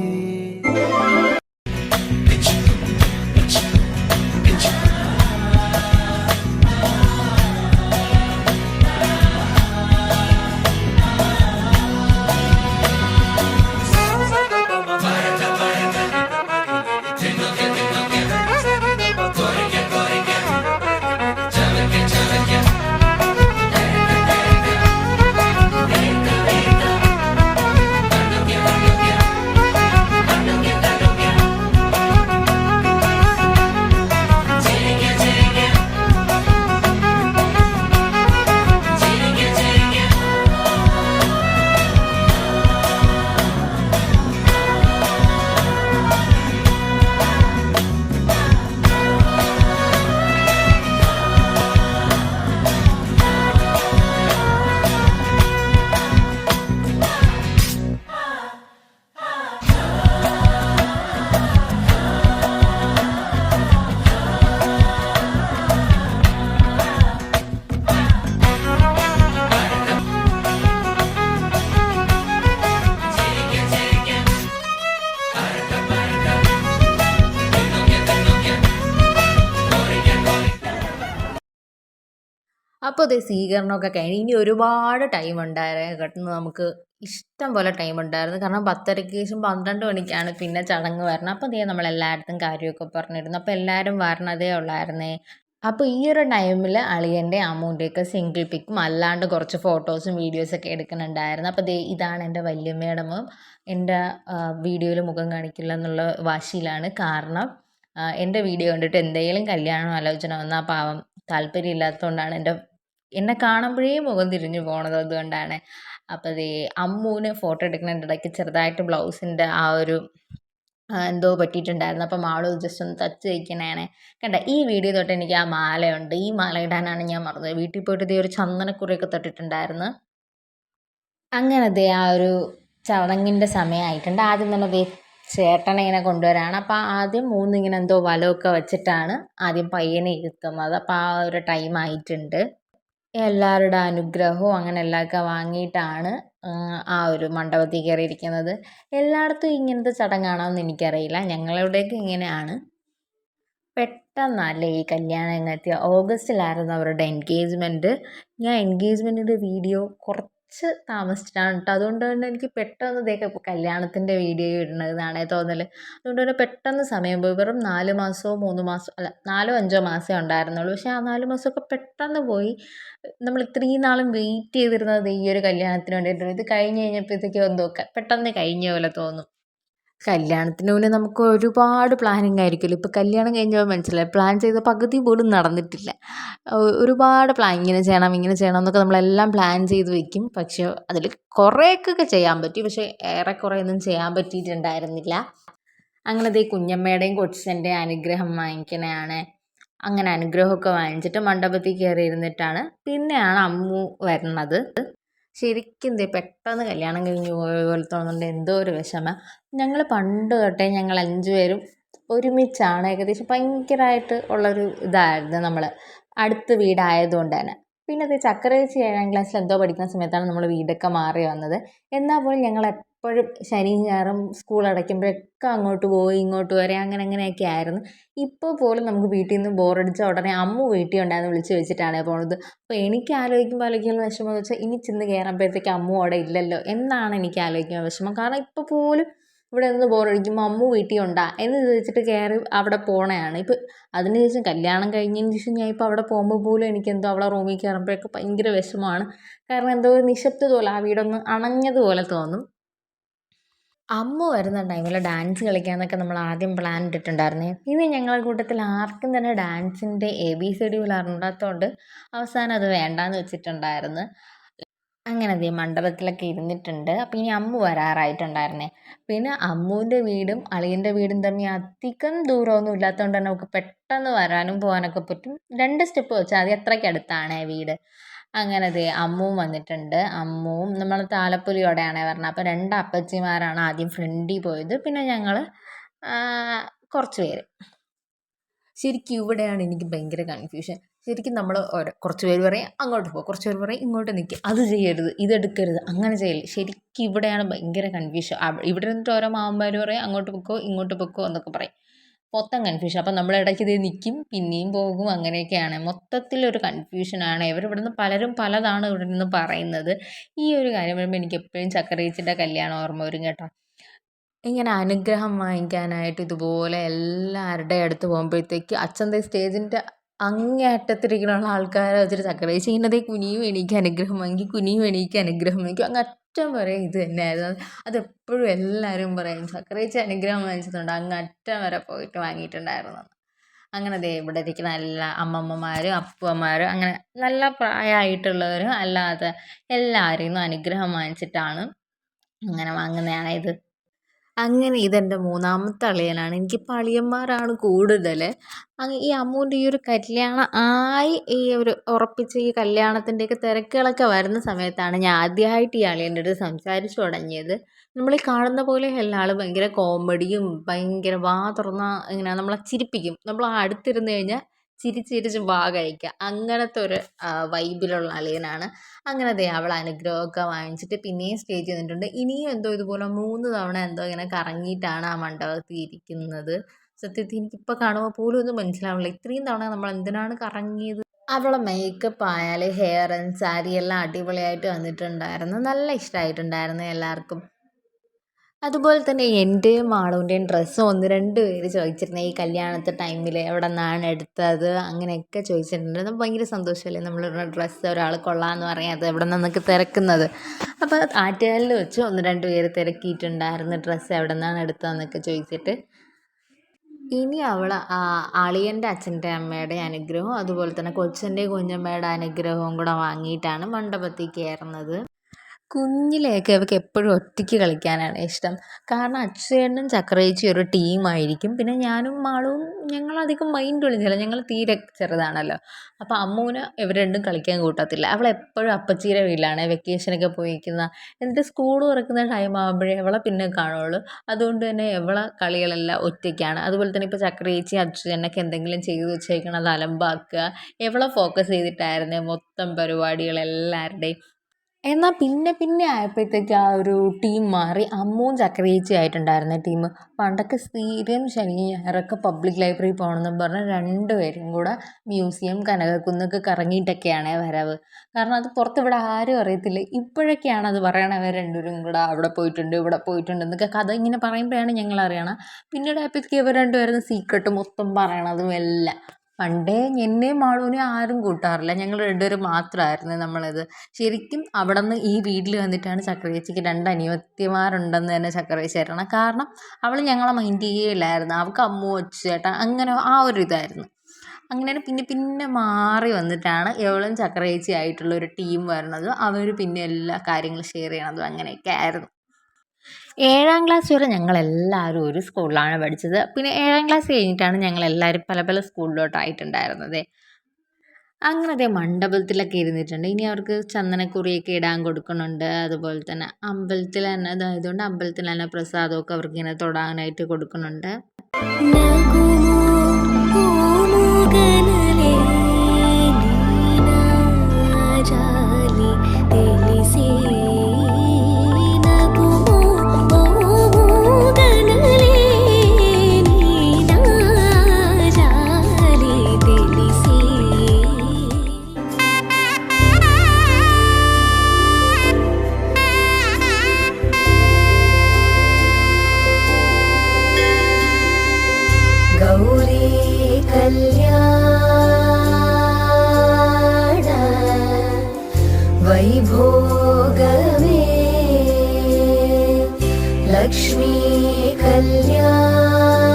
അപ്പോൾ അതേ സ്വീകരണമൊക്കെ കഴിഞ്ഞ് ഇനി ഒരുപാട് ടൈം ഉണ്ടായിരുന്നു കേട്ടോ. നമുക്ക് ഇഷ്ടം പോലെ ടൈം ഉണ്ടായിരുന്നു. കാരണം 10:30-ക്ക് ശേഷം 12 മണിക്കാണ് പിന്നെ ചടങ്ങ് വരുന്നത്. അപ്പോൾ ദേ നമ്മളെല്ലായിടത്തും കാര്യമൊക്കെ പറഞ്ഞിരുന്നു. അപ്പോൾ എല്ലാവരും വരണതേ ഉള്ളായിരുന്നേ. അപ്പോൾ ഈ ഒരു ടൈമിൽ അളിയൻ്റെ അമ്മൂൻ്റെയൊക്കെ സിംഗിൾ പിക്കും അല്ലാണ്ട് കുറച്ച് ഫോട്ടോസും വീഡിയോസൊക്കെ എടുക്കുന്നുണ്ടായിരുന്നു. അപ്പോൾ ദേ ഇതാണ് എൻ്റെ വല്യമ്മയുടെ മോൻ. എൻ്റെ വീഡിയോയിൽ മുഖം കാണിക്കില്ല എന്നുള്ള വാശിയിലാണ്. കാരണം എൻ്റെ വീഡിയോ കണ്ടിട്ട് എന്തെങ്കിലും കല്യാണം ആലോചന വന്നാൽ പാവം താല്പര്യമില്ലാത്തതുകൊണ്ടാണ് എന്നെ കാണുമ്പോഴേ മുഖം തിരിഞ്ഞു പോണത്. അതുകൊണ്ടാണ്. അപ്പോൾ ദേ അമ്മൂന് ഫോട്ടോ എടുക്കുന്നതിൻ്റെ ഇടയ്ക്ക് ചെറുതായിട്ട് ബ്ലൗസിൻ്റെ ആ ഒരു എന്തോ പറ്റിയിട്ടുണ്ടായിരുന്നു. അപ്പം മാളു ജസ്റ്റ് ഒന്ന് ടച്ച് ചെയ്യിക്കണേണേ. കണ്ട ഈ വീഡിയോ തൊട്ട് എനിക്ക് ആ മാലയുണ്ട്. ഈ മാല ഇടാനാണ് ഞാൻ മറന്നത്. വീട്ടിൽ പോയിട്ട് ദേ ഒരു ചന്ദനക്കുറിയൊക്കെ തൊട്ടിട്ടുണ്ടായിരുന്നു. അങ്ങനെ ദേ ആ ഒരു ചടങ്ങിൻ്റെ സമയമായിട്ടുണ്ട്. ആദ്യം തന്നെ ദേ ചേട്ടനെ ഇങ്ങനെ കൊണ്ടുവരാണ്. അപ്പോൾ ആദ്യം മൂന്നിങ്ങനെ എന്തോ വലമൊക്കെ വെച്ചിട്ടാണ് ആദ്യം പയ്യനെ ഇരുത്തുന്നത്. അപ്പോൾ ആ ഒരു ടൈം ആയിട്ടുണ്ട്. എല്ലാവരുടെ അനുഗ്രഹവും അങ്ങനെ എല്ലാമൊക്കെ വാങ്ങിയിട്ടാണ് ആ ഒരു മണ്ഡപത്തിൽ കയറിയിരിക്കുന്നത്. എല്ലായിടത്തും ഇങ്ങനത്തെ ചടങ്ങാണോ എന്ന് എനിക്കറിയില്ല. ഞങ്ങളിവിടെയൊക്കെ ഇങ്ങനെയാണ്. പെട്ടെന്നല്ലേ ഈ കല്യാണം അങ്ങ് എത്തിയത്. ഓഗസ്റ്റിലായിരുന്നു അവരുടെ എൻഗേജ്മെൻറ്റ്. ഞാൻ എൻഗേജ്മെൻറ്റിൻ്റെ വീഡിയോ കുറച്ച് താമസിച്ചിട്ടാണ് കേട്ടോ. അതുകൊണ്ട് തന്നെ എനിക്ക് പെട്ടെന്ന് ഇപ്പോൾ കല്യാണത്തിൻ്റെ വീഡിയോ ഇടുന്നതാണേ തോന്നൽ. അതുകൊണ്ട് തന്നെ പെട്ടെന്ന് സമയം പോയി. വെറും 4 മാസമോ 3 മാസം അല്ല 4 5 മാസമേ ഉണ്ടായിരുന്നുള്ളൂ. പക്ഷേ ആ 4 മാസമൊക്കെ പെട്ടെന്ന് പോയി. നമ്മൾ ഇത്രയും നാളും വെയിറ്റ് ചെയ്തിരുന്നത് ഈ ഒരു കല്യാണത്തിന് വേണ്ടിയിട്ടാണ്. ഇത് കഴിഞ്ഞ് കഴിഞ്ഞപ്പോഴത്തേക്കും എന്തോ പെട്ടെന്ന് കഴിഞ്ഞ പോലെ തോന്നും. കല്യാണത്തിന് മുന്നേ നമുക്ക് ഒരുപാട് പ്ലാനിങ് ആയിരിക്കുമല്ലോ. ഇപ്പോൾ കല്യാണം കഴിഞ്ഞപ്പോൾ മനസ്സിലായി പ്ലാൻ ചെയ്ത പകുതി പോലും നടന്നിട്ടില്ല. ഒരുപാട് പ്ലാൻ ഇങ്ങനെ ചെയ്യണം ഇങ്ങനെ ചെയ്യണം എന്നൊക്കെ നമ്മളെല്ലാം പ്ലാൻ ചെയ്ത് വെക്കും. പക്ഷേ അതിൽ കുറേയൊക്കെ ചെയ്യാൻ പറ്റി. പക്ഷേ ഏറെക്കുറെയൊന്നും ചെയ്യാൻ പറ്റിയിട്ടുണ്ടായിരുന്നില്ല. അങ്ങനെ ദേ കുഞ്ഞമ്മയുടെയും കൊച്ചൻ്റെയും അനുഗ്രഹം വാങ്ങിക്കണതാണ്. അങ്ങനെ അനുഗ്രഹമൊക്കെ വാങ്ങിച്ചിട്ട് മണ്ഡപത്തിൽ കയറി ഇരുന്നിട്ടാണ് പിന്നെയാണ് അമ്മു വരുന്നത്. ശരിക്കും ദേ പെട്ടെന്ന് കല്യാണം കഴിഞ്ഞ് പോയ പോലെ തോന്നുന്നുണ്ട്. എന്തോ ഒരു വിഷമം. ഞങ്ങൾ പണ്ട് തൊട്ടേ ഞങ്ങൾ 5 പേരും ഒരുമിച്ചാണ്. ഏകദേശം ഭയങ്കരമായിട്ട് ഉള്ളൊരു ഇതായിരുന്നു നമ്മൾ. അടുത്ത വീടായതുകൊണ്ട് തന്നെ. പിന്നെ അത് ചക്കരേച്ചി 7ാം ക്ലാസ്സിൽ എന്തോ പഠിക്കുന്ന സമയത്താണ് നമ്മൾ വീടൊക്കെ മാറി വന്നത്. എന്നാൽ പോലും ഞങ്ങൾ എപ്പോഴും ശനിയും ഞായറും സ്കൂൾ അടയ്ക്കുമ്പോഴൊക്കെ അങ്ങോട്ട് പോയി ഇങ്ങോട്ട് വരെ അങ്ങനെയൊക്കെ ആയിരുന്നു. ഇപ്പോൾ പോലും നമുക്ക് വീട്ടിൽ നിന്ന് ബോറടിച്ച ഉടനെ അമ്മു വീട്ടിൽ ഉണ്ടായിരുന്നു വിളിച്ച് വെച്ചിട്ടാണ് പോണത്. അപ്പോൾ എനിക്ക് ആലോചിക്കുമ്പോൾ വിഷമം എന്ന് വെച്ചാൽ ഇനി ചെന്ന് കയറുമ്പോഴത്തേക്ക് അമ്മു അവിടെ ഇല്ലല്ലോ എന്നാണ് എനിക്ക് ആലോചിക്കുമ്പോൾ വിഷമം. കാരണം ഇപ്പോൾ പോലും ഇവിടെ നിന്ന് ബോറടിക്കുമ്പോൾ അമ്മു വീട്ടിൽ ഉണ്ടാ എന്ന് ചോദിച്ചിട്ട് കയറി അവിടെ പോണതാണ്. ഇപ്പോൾ അതിനുശേഷം കല്യാണം കഴിഞ്ഞതിന് ശേഷം ഞാൻ ഇപ്പോൾ അവിടെ പോകുമ്പോൾ പോലും എനിക്കെന്തോ അവളെ റൂമിൽ കയറുമ്പോഴൊക്കെ ഭയങ്കര വിഷമമാണ്. കാരണം എന്തോ ഒരു നിശബ്ദത പോലെ, ആ വീടൊന്ന് അണഞ്ഞതുപോലെ തോന്നും. അമ്മു വരുന്ന ടൈമിൽ ഡാൻസ് കളിക്കാമെന്നൊക്കെ നമ്മൾ ആദ്യം പ്ലാൻ ഇട്ടിട്ടുണ്ടായിരുന്നേ. ഇനി ഞങ്ങളുടെ കൂട്ടത്തിൽ ആർക്കും തന്നെ ഡാൻസിൻ്റെ ABCD പോലും അറിഞ്ഞാത്തതുകൊണ്ട് അവസാനം അത് വേണ്ടാന്ന് വെച്ചിട്ടുണ്ടായിരുന്നു. അങ്ങനെ ദേ മണ്ഡപത്തിലൊക്കെ ഇരുന്നിട്ടുണ്ട്. അപ്പോൾ ഇനി അമ്മു വരാറായിട്ടുണ്ടായിരുന്നേ. പിന്നെ അമ്മുവിൻ്റെ വീടും അളിയൻ്റെ വീടും തമ്മിൽ അധികം ദൂരമൊന്നും ഇല്ലാത്തതുകൊണ്ട് തന്നെ നമുക്ക് പെട്ടെന്ന് വരാനും പോകാനൊക്കെ പറ്റും. 2 സ്റ്റെപ്പ് വെച്ചാൽ മതി. അത്രയ്ക്ക് അടുത്താണ് വീട്. അങ്ങനെ ദേ അമ്മുവും വന്നിട്ടുണ്ട്. അമ്മുവും നമ്മൾ താലപ്പൊലിയോടെയാണ് പറഞ്ഞത്. അപ്പോൾ 2 അപ്പച്ചിമാരാണ് ആദ്യം ഫ്രണ്ടിൽ പോയത്. പിന്നെ ഞങ്ങൾ കുറച്ച് പേര്. ശരിക്കും ഇവിടെയാണ് എനിക്ക് ഭയങ്കര കൺഫ്യൂഷൻ. ശരിക്കും നമ്മൾ കുറച്ച് പേര് പറയും അങ്ങോട്ട് പോകും, കുറച്ച് പേര് പറയും ഇങ്ങോട്ട് നിൽക്കുക, അത് ചെയ്യരുത് ഇതെടുക്കരുത് അങ്ങനെ ചെയ്യല്. ശരിക്കും ഇവിടെയാണ് ഭയങ്കര കൺഫ്യൂഷൻ. ഇവിടെ നിന്നിട്ട് ഓരോ മാമന്മാർ പറയും അങ്ങോട്ട് പൊക്കോ ഇങ്ങോട്ട് പൊക്കോ എന്നൊക്കെ പറയും. മൊത്തം കൺഫ്യൂഷൻ. അപ്പം നമ്മൾ ഇടയ്ക്ക് ഇത് നിൽക്കും പിന്നെയും പോകും, അങ്ങനെയൊക്കെയാണ്. മൊത്തത്തിലൊരു കൺഫ്യൂഷനാണ്. ഇവിടുന്ന് പലരും പലതാണ് ഇവിടെ നിന്ന് പറയുന്നത്. ഈ ഒരു കാര്യം വരുമ്പോൾ എനിക്ക് എപ്പോഴും ചക്കരേച്ചിൻ്റെ കല്യാണം ഓർമ്മ വരും കേട്ടോ. ഇങ്ങനെ അനുഗ്രഹം വാങ്ങിക്കാനായിട്ട് ഇതുപോലെ എല്ലാവരുടെ അടുത്ത് പോകുമ്പോഴത്തേക്ക് അച്ഛൻ സ്റ്റേജിൻ്റെ അങ്ങേ അറ്റത്തിരിക്കുന്ന ആൾക്കാരെ വെച്ചിട്ട് ചക്കരേച്ചി ഇങ്ങനെ കുനിയും എണീക്ക് അനുഗ്രഹം വാങ്ങി, കുനിയും എണീക്ക് അനുഗ്രഹം വാങ്ങിക്കും. അങ്ങ് അറ്റം വരെ ഇത് തന്നെയായിരുന്നു. അതെപ്പോഴും എല്ലാവരും പറയും ചക്കരേച്ചി അനുഗ്രഹം വാങ്ങിച്ചിട്ടുണ്ട്, അങ്ങ് അറ്റം വരെ പോയിട്ട് വാങ്ങിയിട്ടുണ്ടായിരുന്നു. അങ്ങനെ ഇവിടെ ഇരിക്കുന്ന എല്ലാ അമ്മമ്മമാരും അപ്പൂമ്മമാരും അങ്ങനെ നല്ല പ്രായമായിട്ടുള്ളവരും അല്ലാതെ എല്ലാവരും അനുഗ്രഹം വാങ്ങിച്ചിട്ടാണ് അങ്ങനെ വാങ്ങുന്നതാണ് ഇത്. അങ്ങനെ ഇതെൻ്റെ 3ാമത്തെ അളിയനാണ്. എനിക്കിപ്പോൾ അളിയന്മാരാണ് കൂടുതൽ. ഈ അമ്മുവിൻ്റെ ഈ ഒരു കല്യാണം ആയി ഈ ഒരു ഉറപ്പിച്ച ഈ കല്യാണത്തിൻ്റെയൊക്കെ തിരക്കുകളൊക്കെ വരുന്ന സമയത്താണ് ഞാൻ ആദ്യമായിട്ട് ഈ അളിയൻ്റെ അടുത്ത് സംസാരിച്ചു തുടങ്ങിയത്. നമ്മൾ ഈ കാണുന്ന പോലെ എല്ലാ ആളും ഭയങ്കര കോമഡിയും ഭയങ്കര വാ തുറന്നാൽ ഇങ്ങനെ നമ്മളെ ചിരിപ്പിക്കും. നമ്മൾ അടുത്തിരുന്ന് കഴിഞ്ഞാൽ ചിരിച്ച് വാ കഴിക്കുക, അങ്ങനത്തെ ഒരു വൈബിലുള്ള അളിയനാണ്. അങ്ങനെ അവൾ അനുഗ്രഹമൊക്കെ വാങ്ങിച്ചിട്ട് പിന്നെയും സ്റ്റേജിൽ നിന്നിട്ടുണ്ട്. ഇനിയും എന്തോ ഇതുപോലെ 3 തവണ എന്തോ ഇങ്ങനെ കറങ്ങിയിട്ടാണ് ആ മണ്ഡപത്തിൽ ഇരിക്കുന്നത്. സത്യത്തിൽ എനിക്കിപ്പോൾ കാണുമ്പോൾ പോലും ഒന്നും മനസ്സിലാവില്ല ഇത്രയും തവണ നമ്മൾ എന്തിനാണ് കറങ്ങിയത്. അവളെ മേക്കപ്പ് ആയാലും ഹെയർ ആൻഡ് സാരി എല്ലാം അടിപൊളിയായിട്ട് വന്നിട്ടുണ്ടായിരുന്നു. നല്ല ഇഷ്ടമായിട്ടുണ്ടായിരുന്നു എല്ലാവർക്കും. അതുപോലെ തന്നെ എൻ്റെയും മാളുവിൻ്റെയും ഡ്രസ്സ് ഒന്ന് രണ്ട് പേര് ചോദിച്ചിരുന്നു ഈ കല്യാണത്തെ ടൈമിൽ എവിടെ നിന്നാണ് എടുത്തത് അങ്ങനെയൊക്കെ ചോദിച്ചിട്ടുണ്ടായിരുന്നു. ഭയങ്കര സന്തോഷമല്ലേ നമ്മളിടുന്ന ഡ്രസ്സ് ഒരാൾ കൊള്ളാമെന്ന് പറയാതെ എവിടെ നിന്നൊക്കെ തിരക്കുന്നത്. അപ്പോൾ ആറ്റുകാലിൽ വെച്ച് ഒന്ന് രണ്ട് പേര് തിരക്കിയിട്ടുണ്ടായിരുന്നു ഡ്രസ്സ് എവിടെ നിന്നാണ് എടുത്തതെന്നൊക്കെ ചോദിച്ചിട്ട്. ഇനി അവൾ അളിയൻ്റെ അച്ഛൻ്റെ അമ്മയുടെ അനുഗ്രഹവും അതുപോലെ തന്നെ കൊച്ചൻ്റെ കുഞ്ഞമ്മയുടെ അനുഗ്രഹവും കൂടെ വാങ്ങിയിട്ടാണ് മണ്ഡപത്തിൽ കയറുന്നത്. കുഞ്ഞിലെയൊക്കെ അവൾക്ക് എപ്പോഴും ഒറ്റയ്ക്ക് കളിക്കാനാണ് ഇഷ്ടം. കാരണം അച്ചുവേട്ടനും ചക്രേച്ചിയും ഒരു ടീമായിരിക്കും. പിന്നെ ഞാനും മാളുവും ഞങ്ങളധികം മൈൻഡ് വിളിച്ചില്ല, ഞങ്ങൾ തീരെ ചെറുതാണല്ലോ. അപ്പോൾ അമ്മൂന് ഇവർ രണ്ടും കളിക്കാൻ കൂട്ടത്തില്ല. അവളെപ്പോഴും അപ്പച്ചീരെ വീട്ടിലാണ് വെക്കേഷനൊക്കെ പോയിരിക്കുന്നത്. എന്നിട്ട് സ്കൂൾ തുറക്കുന്ന ടൈം ആകുമ്പോഴേ അവളെ പിന്നെ കാണുള്ളൂ. അതുകൊണ്ട് തന്നെ അവളെ കളികളെല്ലാം ഒറ്റയ്ക്കാണ്. അതുപോലെ തന്നെ ഇപ്പോൾ ചക്രേച്ചി അച്ചുവേട്ടനൊക്കെ എന്തെങ്കിലും ചെയ്ത് വെച്ചേക്കണത് അലമ്പാക്കുക, ഇവളെ ഫോക്കസ് ചെയ്തിട്ടായിരുന്നു മൊത്തം പരിപാടികളെല്ലാവരുടെയും. എന്നാൽ പിന്നെ ആയപ്പോഴത്തേക്ക് ആ ഒരു ടീം മാറി. അമ്മുവും ചക്രയേച്ചി ആയിട്ടുണ്ടായിരുന്ന ടീം. പണ്ടൊക്കെ സ്ഥിരം ശനി ഞായറൊക്കെ പബ്ലിക് ലൈബ്രറി പോകണമെന്നും പറഞ്ഞ് രണ്ടുപേരും കൂടെ മ്യൂസിയം കനകക്കുന്നൊക്കെ കറങ്ങിയിട്ടൊക്കെയാണ് വരവ്. കാരണം അത് പുറത്ത് ഇവിടെ ആരും അറിയത്തില്ല. ഇപ്പോഴൊക്കെയാണ് അത് പറയണത് അവർ രണ്ടുപേരും കൂടെ അവിടെ പോയിട്ടുണ്ട് ഇവിടെ പോയിട്ടുണ്ട് എന്നൊക്കെ കഥ ഇങ്ങനെ പറയുമ്പോഴാണ് ഞങ്ങൾ അറിയണം. പിന്നീട് ആയപ്പോഴത്തേക്ക് ഇവർ രണ്ടുപേരും സീക്രട്ട് മൊത്തം പറയണതും എല്ലാം. പണ്ടേ എന്നെയും മാളുവിനെയും ആരും കൂട്ടാറില്ല, ഞങ്ങൾ രണ്ടുപേരും മാത്രമായിരുന്നു നമ്മളിത്. ശരിക്കും അവിടെ നിന്ന് ഈ വീട്ടിൽ വന്നിട്ടാണ് ചക്രയേച്ചിക്ക് 2 അനിയത്തിമാരുണ്ടെന്ന് തന്നെ ചക്രയേച്ചി അറിയണം. കാരണം അവൾ ഞങ്ങളെ മൈൻഡ് ചെയ്യില്ലായിരുന്നു. അവൾക്ക് അമ്മു അച്ചുചേട്ടൻ അങ്ങനെ ആ ഒരു ഇതായിരുന്നു. അങ്ങനെ പിന്നെ മാറി വന്നിട്ടാണ് ഇവളും ചക്രയേച്ചി ആയിട്ടുള്ള ഒരു ടീം വരുന്നത്. അവർ പിന്നെ എല്ലാ കാര്യങ്ങളും ഷെയർ ചെയ്യണതും അങ്ങനെയൊക്കെ ആയിരുന്നു. 7ാം ക്ലാസ് വരെ ഞങ്ങളെല്ലാവരും ഒരു സ്കൂളിലാണ് പഠിച്ചത്. പിന്നെ 7ാം ക്ലാസ് കഴിഞ്ഞിട്ടാണ് ഞങ്ങളെല്ലാവരും പല പല സ്കൂളിലോട്ടായിട്ടുണ്ടായിരുന്നത്. അങ്ങനെ മണ്ഡപത്തിലൊക്കെ ഇരുന്നിട്ടുണ്ട്. ഇനി അവർക്ക് ചന്ദനക്കുറിയൊക്കെ ഇടാൻ കൊടുക്കുന്നുണ്ട്. അതുപോലെ തന്നെ അമ്പലത്തിൽ തന്നെ അതായതുകൊണ്ട് അമ്പലത്തിൽ തന്നെ പ്രസാദമൊക്കെ അവർക്ക് ഇങ്ങനെ തൊടാനായിട്ട് കൊടുക്കുന്നുണ്ട്. वैभोगमे लक्ष्मी कल्याण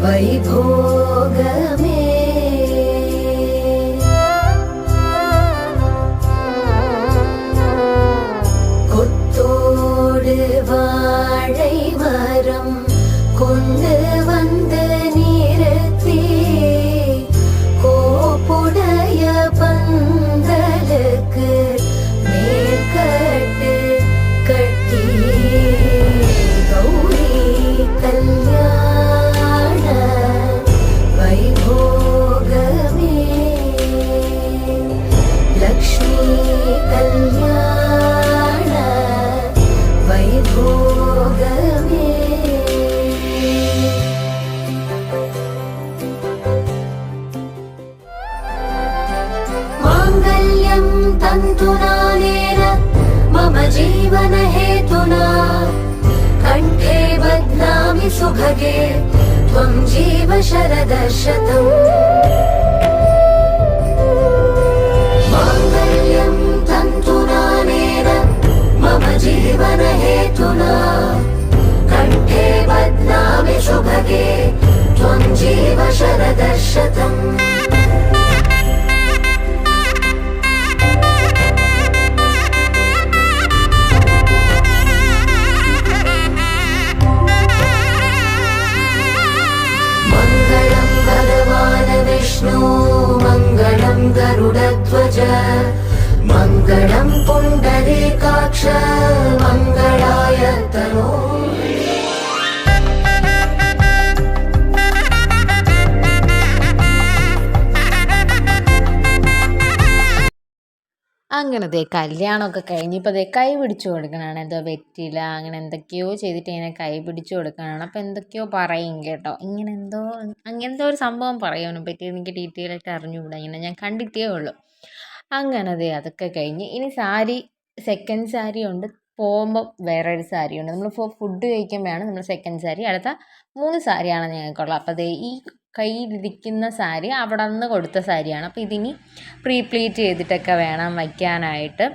वैभोगमे கொத்தோடு வாழை மரம் கொண்டு வந்து நிறுத்தி கோப்புடைய பந்தலுக்கு மேற்கட்டு கட்டி கௌரி கல்யாண வைபோகமே லக்ஷ்மி கல்யாண வைபோகமே तन्तुनानेन मम जीवन हेतुना कण्ठे बध्नामि सुभगे त्वं जीव शरदशतम् माङ्गल्यं तन्तुनानेन मम जीवन हेतुना कण्ठे बध्नामि सुभगे त्वं जीव शरदशतम् विष्णु मङ्गलं गरुडध्वज मङ्गलं पुण्डरीकाक्ष मङ्गलाय तनो അങ്ങനെ ദേ കല്യാണമൊക്കെ കഴിഞ്ഞ് ഇപ്പോൾ ദേ കൈ പിടിച്ചു കൊടുക്കണതാണ്. എന്തോ വെറ്റില അങ്ങനെ എന്തൊക്കെയോ ചെയ്തിട്ട് ഇങ്ങനെ കൈ പിടിച്ചു കൊടുക്കണതാണ്. അപ്പോൾ എന്തൊക്കെയോ പറയും കേട്ടോ. ഇങ്ങനെ എന്തോ അങ്ങനത്തെ ഒരു സംഭവം പറയും. അവനെ പറ്റി എനിക്ക് ഡീറ്റെയിൽ ആയിട്ട് അറിഞ്ഞുകൂടാ. ഇങ്ങനെ ഞാൻ കണ്ടിട്ടേ ഉള്ളൂ. അങ്ങനെ ദേ അതൊക്കെ കഴിഞ്ഞ് ഇനി സാരി സെക്കൻഡ് സാരി ഉണ്ട്. പോകുമ്പോൾ വേറൊരു സാരി ഉണ്ട്. നമ്മൾ ഫുഡ് കഴിക്കുമ്പോഴാണ് നമ്മൾ സെക്കൻഡ് സാരി. അടുത്ത 3 സാരിയാണ് ഞങ്ങൾക്കുള്ളത്. അപ്പോൾ ദേ ഈ കയ്യിലിരിക്കുന്ന സാരി അവിടെ നിന്ന് കൊടുത്ത സാരിയാണ്. അപ്പോൾ ഇതിനി പ്ലീറ്റ് ചെയ്തിട്ടൊക്കെ വേണം വയ്ക്കാനായിട്ട്.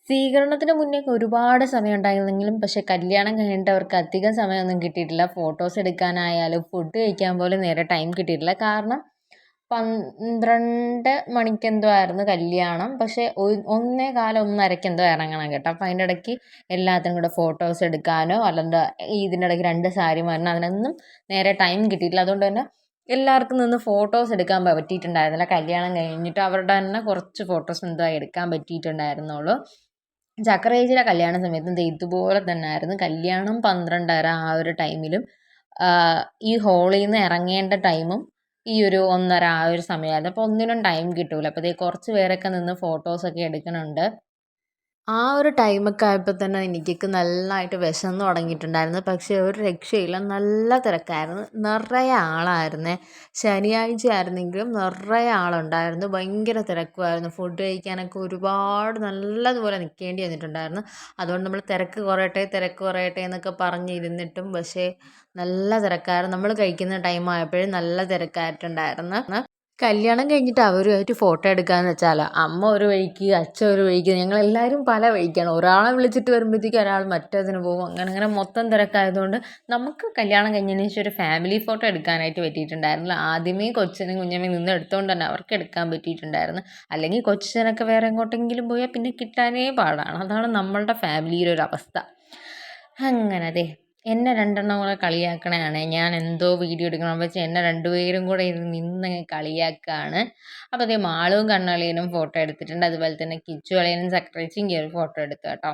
സ്വീകരണത്തിന് മുന്നേ ഒരുപാട് സമയം ഉണ്ടായിരുന്നെങ്കിലും പക്ഷേ കല്യാണം കഴിഞ്ഞിട്ട് അവർക്ക് അധികം സമയമൊന്നും കിട്ടിയിട്ടില്ല. ഫോട്ടോസ് എടുക്കാനായാലും ഫുഡ് കഴിക്കാൻ പോലും നേരെ ടൈം കിട്ടിയിട്ടില്ല. കാരണം 12 മണിക്കെന്തോ ആയിരുന്നു കല്യാണം. പക്ഷേ 1:15 1:30 എന്തോ ഇറങ്ങണം കേട്ടോ. അപ്പോൾ അതിൻ്റെ ഇടയ്ക്ക് എല്ലാത്തിനും കൂടെ ഫോട്ടോസ് എടുക്കാനോ അല്ലാണ്ട് ഇതിൻ്റെ ഇടയ്ക്ക് 2 സാരി മാറണം അതിനൊന്നും നേരെ ടൈം കിട്ടിയിട്ടില്ല. അതുകൊണ്ട് തന്നെ എല്ലാവർക്കും നിന്ന് ഫോട്ടോസ് എടുക്കാൻ പറ്റിയിട്ടുണ്ടായിരുന്നില്ല. കല്യാണം കഴിഞ്ഞിട്ട് അവരുടെ തന്നെ കുറച്ച് ഫോട്ടോസ് എന്തോ എടുക്കാൻ പറ്റിയിട്ടുണ്ടായിരുന്നുള്ളൂ. ചക്കര ചേച്ചിയുടെ കല്യാണ സമയത്തും ദേ ഇതുപോലെ തന്നെ ആയിരുന്നു. കല്യാണം 12:30 ആ ഒരു ടൈമിലും ഈ ഹോളിൽ നിന്ന് ഇറങ്ങേണ്ട ടൈമും ഈ ഒരു 1:30 ആ ഒരു സമയമായിരുന്നു. അപ്പോൾ ഒന്നിനും ടൈം കിട്ടൂല. അപ്പോൾ ദേ കുറച്ച് പേരൊക്കെ നിന്ന് ഫോട്ടോസൊക്കെ എടുക്കുന്നുണ്ട്. ആ ഒരു ടൈമൊക്കെ ആയപ്പോൾ തന്നെ എനിക്കൊക്കെ നല്ലതായിട്ട് വിശന്ന് തുടങ്ങിയിട്ടുണ്ടായിരുന്നു. പക്ഷേ ഒരു രക്ഷയില്ല. നല്ല തിരക്കായിരുന്നു. നിറയെ ആളായിരുന്നേ. ശനിയാഴ്ച ആയിരുന്നെങ്കിലും നിറയെ ആളുണ്ടായിരുന്നു. ഭയങ്കര തിരക്കുമായിരുന്നു. ഫുഡ് കഴിക്കാനൊക്കെ ഒരുപാട് നല്ലതുപോലെ നിൽക്കേണ്ടി വന്നിട്ടുണ്ടായിരുന്നു. അതുകൊണ്ട് നമ്മൾ തിരക്ക് കുറയട്ടെ എന്നൊക്കെ പറഞ്ഞിരുന്നിട്ടും പക്ഷേ നല്ല തിരക്കായിരുന്നു. നമ്മൾ കഴിക്കുന്ന ടൈം ആയപ്പോഴും നല്ല തിരക്കായിട്ടുണ്ടായിരുന്നു. കല്യാണം കഴിഞ്ഞിട്ട് അവരുമായിട്ട് ഫോട്ടോ എടുക്കാമെന്ന് വെച്ചാൽ അമ്മ ഒരു വഴിക്ക് അച്ഛൻ ഒരു വഴിക്ക് ഞങ്ങളെല്ലാവരും പല വഴിക്കാണ്. ഒരാളെ വിളിച്ചിട്ട് വരുമ്പോഴത്തേക്കും ഒരാൾ മറ്റേതിന് പോകും. അങ്ങനെ മൊത്തം തിരക്കായതുകൊണ്ട് നമുക്ക് കല്യാണം കഴിഞ്ഞതിന് ശേഷം ഒരു ഫാമിലി ഫോട്ടോ എടുക്കാനായിട്ട് പറ്റിയിട്ടുണ്ടായിരുന്നില്ല. ആദ്യമേ കൊച്ചനും കുഞ്ഞമ്മയും നിന്ന് എടുത്തുകൊണ്ട് തന്നെ അവർക്ക് എടുക്കാൻ പറ്റിയിട്ടുണ്ടായിരുന്നു. അല്ലെങ്കിൽ കൊച്ചനൊക്കെ വേറെ എങ്ങോട്ടെങ്കിലും പോയാൽ പിന്നെ കിട്ടാനേ പാടാണ്. അതാണ് നമ്മളുടെ ഫാമിലിയുടെ ഒരു അവസ്ഥ. അങ്ങനെ അതെ എന്നെ 2 കൂടെ കളിയാക്കണതാണ്. ഞാൻ എന്തോ വീഡിയോ എടുക്കണം വെച്ചാൽ എന്നെ 2 പേരും കൂടെ നിന്ന് കളിയാക്കുകയാണ്. അപ്പോൾ അതേ മാളും കണ്ണളിയനും ഫോട്ടോ എടുത്തിട്ടുണ്ട്. അതുപോലെ തന്നെ കിച്ചു അളിയനും ചക്രേച്ചിയും ഈ ഒരു ഫോട്ടോ എടുത്തു കേട്ടോ.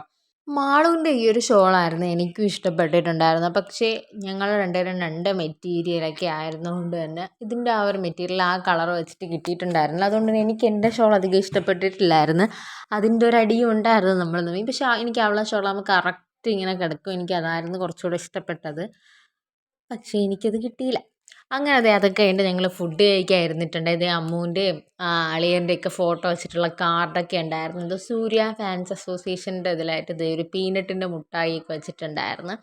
മാളുവിൻ്റെ ഈ ഒരു ഷോളായിരുന്നു എനിക്കും ഇഷ്ടപ്പെട്ടിട്ടുണ്ടായിരുന്നു. പക്ഷേ ഞങ്ങൾ 2 മെറ്റീരിയലൊക്കെ ആയിരുന്നതുകൊണ്ട് തന്നെ ഇതിൻ്റെ ആ ഒരു മെറ്റീരിയൽ ആ കളർ വെച്ചിട്ട് കിട്ടിയിട്ടുണ്ടായിരുന്നില്ല. അതുകൊണ്ട് തന്നെ എനിക്ക് എൻ്റെ ഷോൾ അധികം ഇഷ്ടപ്പെട്ടിട്ടില്ലായിരുന്നു. അതിൻ്റെ ഒരു അടിയും ഉണ്ടായിരുന്നു നമ്മൾ തമ്മിൽ. പക്ഷേ എനിക്ക് അവളെ ഷോളാകുമ്പോൾ കറക്റ്റ് ഇങ്ങനെ കിടക്കും. എനിക്കതായിരുന്നു കുറച്ചുകൂടെ ഇഷ്ടപ്പെട്ടത്. പക്ഷേ എനിക്കത് കിട്ടിയില്ല. അങ്ങനെ അതൊക്കെ കഴിഞ്ഞിട്ട് ഞങ്ങൾ ഫുഡ് കഴിക്കാൻ ഇരുന്നിട്ടുണ്ട്. ഇത് അമ്മൂൻ്റെയും അളിയൻ്റെയൊക്കെ ഫോട്ടോ വെച്ചിട്ടുള്ള കാർഡൊക്കെ ഉണ്ടായിരുന്നു. ഇത് സൂര്യ ഫാൻസ് അസോസിയേഷൻ്റെ ഇതിലായിട്ട് ഇത് ഒരു പീനട്ടിൻ്റെ മുട്ടായിയൊക്കെ വെച്ചിട്ടുണ്ടായിരുന്നു.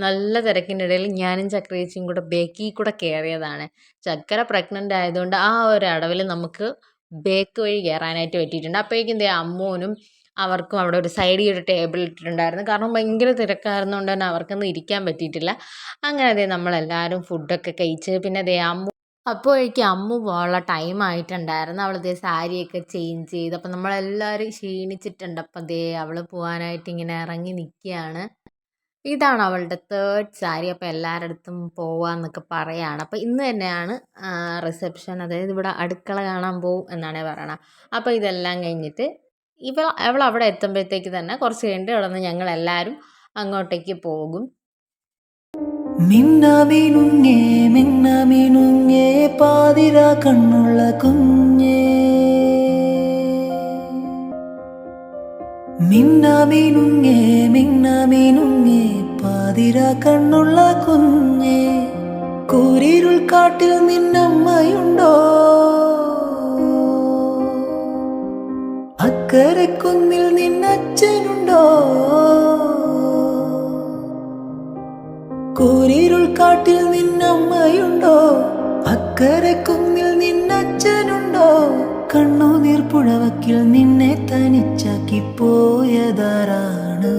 നല്ല തിരക്കിൻ്റെ ഇടയിൽ ഞാനും ചക്രേച്ചിയും കൂടെ ബേക്കിൽ കൂടെ കയറിയതാണ്. ചക്കര പ്രഗ്നൻ്റ് ആയതുകൊണ്ട് ആ ഒരു അടവിൽ നമുക്ക് ബേക്ക് വഴി കയറാനായിട്ട് പറ്റിയിട്ടുണ്ട്. അപ്പോഴേക്കും ദേ അമ്മൂനും അവർക്കും അവിടെ ഒരു സൈഡിൽ ഒരു ടേബിൾ ഇട്ടിട്ടുണ്ടായിരുന്നു. കാരണം ഭയങ്കര തിരക്കായിരുന്നതുകൊണ്ട് തന്നെ അവർക്കൊന്നും ഇരിക്കാൻ പറ്റിയിട്ടില്ല. അങ്ങനെ ദേ നമ്മളെല്ലാവരും ഫുഡൊക്കെ കഴിച്ച് പിന്നെ ദേ അപ്പോഴേക്കും അമ്മു പോകാനുള്ള ടൈം ആയിട്ടുണ്ടായിരുന്നു. അവൾ ദേ സാരിയൊക്കെ ചേഞ്ച് ചെയ്ത് അപ്പം നമ്മളെല്ലാവരും ക്ഷീണിച്ചിട്ടുണ്ട്. അപ്പം ദേ അവൾ പോകാനായിട്ട് ഇങ്ങനെ ഇറങ്ങി നിൽക്കുകയാണ്. ഇതാണ് അവളുടെ 3rd സാരി. അപ്പോൾ എല്ലാവരുടെ അടുത്തും പോവാന്നൊക്കെ പറയാണ്. അപ്പോൾ ഇന്ന് തന്നെയാണ് റിസപ്ഷൻ. അതായത് ഇവിടെ അടുക്കള കാണാൻ പോവും എന്നാണ് പറയണത്. അപ്പോൾ ഇതെല്ലാം കഴിഞ്ഞിട്ട് അവൾ അവിടെ എത്തുമ്പോഴത്തേക്ക് തന്നെ കുറച്ച് കഴിഞ്ഞിട്ട് അവിടെ നിന്ന് ഞങ്ങളെല്ലാവരും അങ്ങോട്ടേക്ക് പോകും. മിന്നാമിനുങ്ങേ മിന്നാമിനുങ്ങേ പാതിര കണ്ണുള്ള കുഞ്ഞേ മിന്നാമിനുങ്ങേ മിന്നാമിനുങ്ങേ പാതിര കണ്ണുള്ള കുഞ്ഞേ കൂരിരുൾ കാട്ടിൽ നിന്നമ്മയുണ്ടോ അക്കരെ കുന്നിൽ നിന്നച്ഛനുണ്ടോ കൂരിരുൾ കാട്ടിൽ നിന്നമ്മയുണ്ടോ അക്കരെ കുന്നിൽ നിന്നച്ഛനുണ്ടോ കണ്ണുനീർ പുഴവക്കിൽ നിന്നെ തനിച്ചാക്കി പോയതാരാണ്